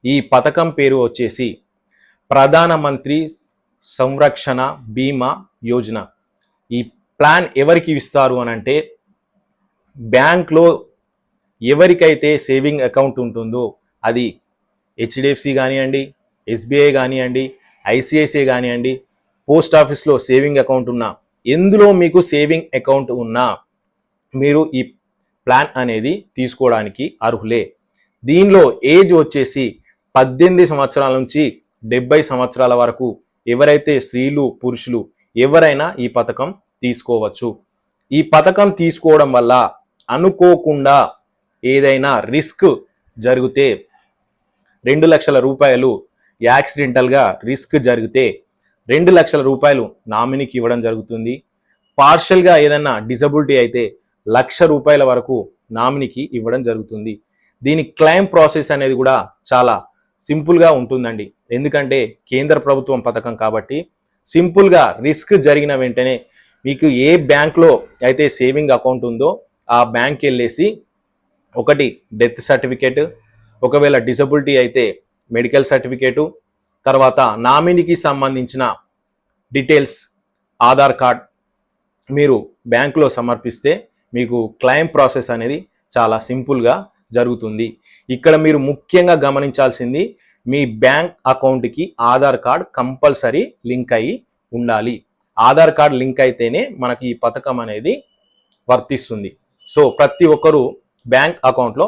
ఈ పథకం పేరు వచ్చేసి ప్రధానమంత్రి సంరక్షణ బీమా యోజన. ఈ ప్లాన్ ఎవరికి ఇస్తారు అని అంటే, బ్యాంక్లో ఎవరికైతే సేవింగ్ అకౌంట్ ఉంటుందో, అది హెచ్డిఎఫ్సి కానివ్వండి, ఎస్బీఐ కానివ్వండి, ఐసిఐసిఐ కానివ్వండి, పోస్ట్ ఆఫీస్లో సేవింగ్ అకౌంట్ ఉన్నా, ఎందులో మీకు సేవింగ్ అకౌంట్ ఉన్నా మీరు ఈ ప్లాన్ అనేది తీసుకోవడానికి అర్హులే. దీనిలో ఏజ్ వచ్చేసి 18 సంవత్సరాల నుంచి 70 సంవత్సరాల వరకు ఎవరైతే స్త్రీలు పురుషులు ఎవరైనా ఈ పథకం తీసుకోవచ్చు. ఈ పథకం తీసుకోవడం వల్ల అనుకోకుండా ఏదైనా రిస్క్ జరిగితే 2 లక్షల రూపాయలు యాక్సిడెంటల్గా రిస్క్ జరిగితే 2 లక్షల రూపాయలు నామినీకి ఇవ్వడం జరుగుతుంది. పార్షల్గా ఏదైనా డిజబిలిటీ అయితే 1,00,000 రూపాయల వరకు నామినీకి ఇవ్వడం జరుగుతుంది. దీని క్లెయిమ్ ప్రాసెస్ అనేది కూడా చాలా సింపుల్గా ఉంటుందండి. ఎందుకంటే కేంద్ర ప్రభుత్వం పథకం కాబట్టి సింపుల్గా రిస్క్ జరిగిన వెంటనే మీకు ఏ బ్యాంక్లో అయితే సేవింగ్ అకౌంట్ ఉందో ఆ బ్యాంక్కి వెళ్ళేసి ఒకటి డెత్ సర్టిఫికేట్, ఒకవేళ డిజబిలిటీ అయితే మెడికల్ సర్టిఫికేటు, తర్వాత నామినీకి సంబంధించిన డీటెయిల్స్ ఆధార్ కార్డ్ మీరు బ్యాంకులో సమర్పిస్తే మీకు క్లెయిమ్ ప్రాసెస్ అనేది చాలా సింపుల్గా జరుగుతుంది. ఇక్కడ మీరు ముఖ్యంగా గమనించాల్సింది, మీ బ్యాంక్ అకౌంట్కి ఆధార్ కార్డ్ కంపల్సరీ లింక్ అయి ఉండాలి. ఆధార్ కార్డ్ లింక్ అయితేనే మనకి ఈ పథకం అనేది వర్తిస్తుంది. సో ప్రతి ఒక్కరూ బ్యాంక్ అకౌంట్లో